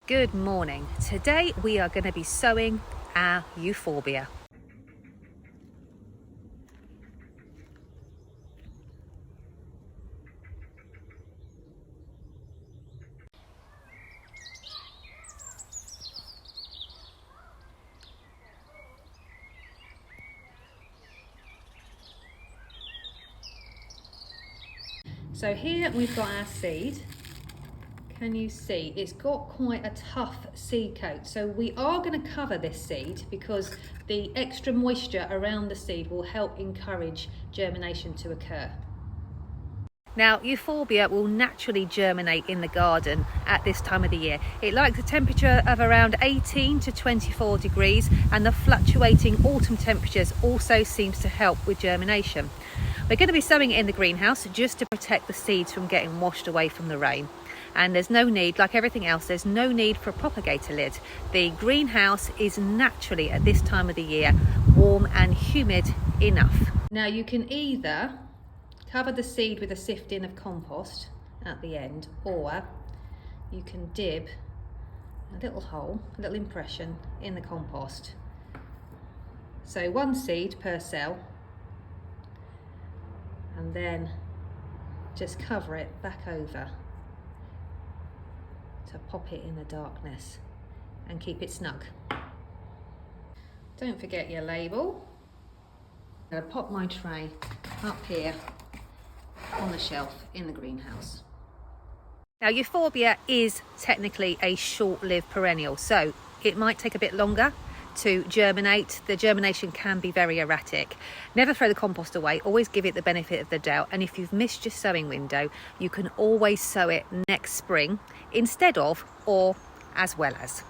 Good morning. Today we are going to be sowing our euphorbia. So here we've got our seed. Can you see it's got quite a tough seed coat, so we are going to cover this seed because the extra moisture around the seed will help encourage germination to occur. Now, euphorbia will naturally germinate in the garden at this time of the year. It likes a temperature of around 18 to 24 degrees, and the fluctuating autumn temperatures also seems to help with germination. We're going to be sowing it in the greenhouse just to protect the seeds from getting washed away from the rain. And there's no need, like everything else, there's no need for a propagator lid. The greenhouse is naturally at this time of the year warm and humid enough. Now you can either cover the seed with a sifting of compost at the end, or you can dib a little hole, a little impression in the compost. So one seed per cell, and then just cover it back over to pop it in the darkness and keep it snug. Don't forget your label. I'm going to pop my tray up here on the shelf in the greenhouse. Now, euphorbia is technically a short-lived perennial, so it might take a bit longer to germinate. The germination can be very erratic. Never throw the compost away, always give it the benefit of the doubt, and if you've missed your sowing window, you can always sow it next spring instead of or as well as.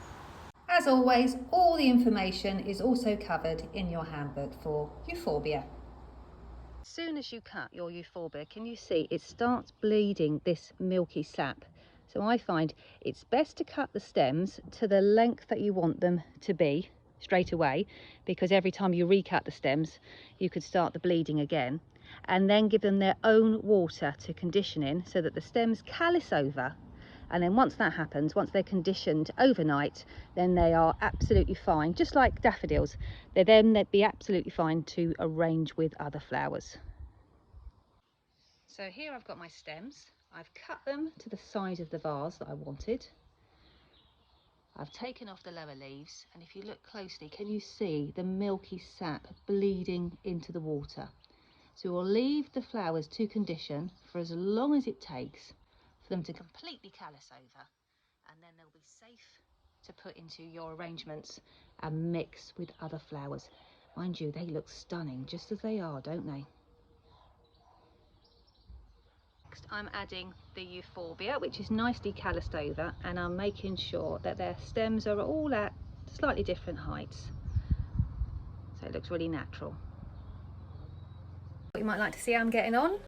As always, all the information is also covered in your handbook for euphorbia. As soon as you cut your euphorbia, can you see it starts bleeding this milky sap? So I find it's best to cut the stems to the length that you want them to be straight away, because every time you recut the stems you could start the bleeding again, and then give them their own water to condition in so that the stems callus over. And then once that happens, once they're conditioned overnight, then they are absolutely fine, just like daffodils. They'd be absolutely fine to arrange with other flowers. So here I've got my stems. I've cut them to the size of the vase that I wanted. I've taken off the lower leaves, and if you look closely, can you see the milky sap bleeding into the water? So we'll leave the flowers to condition for as long as it takes for them to completely callus over, and then they'll be safe to put into your arrangements and mix with other flowers. Mind you, they look stunning just as they are, don't they? Next, I'm adding the euphorbia, which is nicely calloused over, and I'm making sure that their stems are all at slightly different heights, so it looks really natural. What you might like to see how I'm getting on.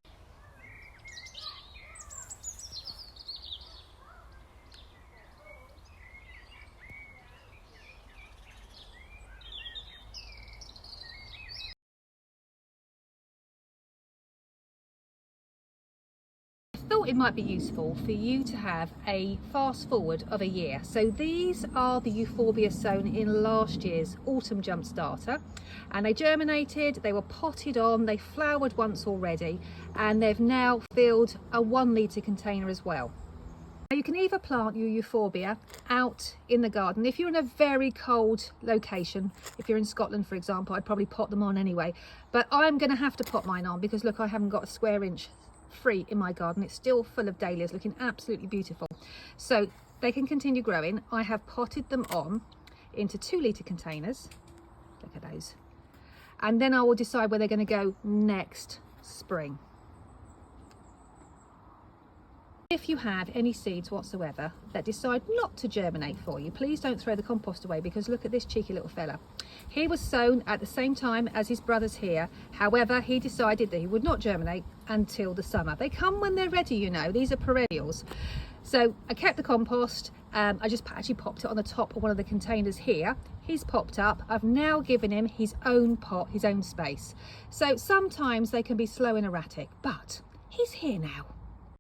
Thought it might be useful for you to have a fast forward of a year. So these are the euphorbia sown in last year's autumn jump starter, and they germinated, they were potted on, they flowered once already, and they've now filled a 1 litre container as well. Now you can either plant your euphorbia out in the garden. If you're in a very cold location, if you're in Scotland for example, I'd probably pot them on anyway, but I'm going to have to pot mine on because look, I haven't got a square inch free in my garden. It's still full of dahlias, looking absolutely beautiful, so they can continue growing. I have potted them on into 2 litre containers, look at those, and then I will decide where they're going to go next spring. If you have any seeds whatsoever that decide not to germinate for you, please don't throw the compost away, because look at this cheeky little fella. He was sown at the same time as his brothers here. However, he decided that he would not germinate until the summer. They come when they're ready, you know, these are perennials. So I kept the compost. I just actually popped it on the top of one of the containers here. He's popped up. I've now given him his own pot, his own space. So sometimes they can be slow and erratic, but he's here now.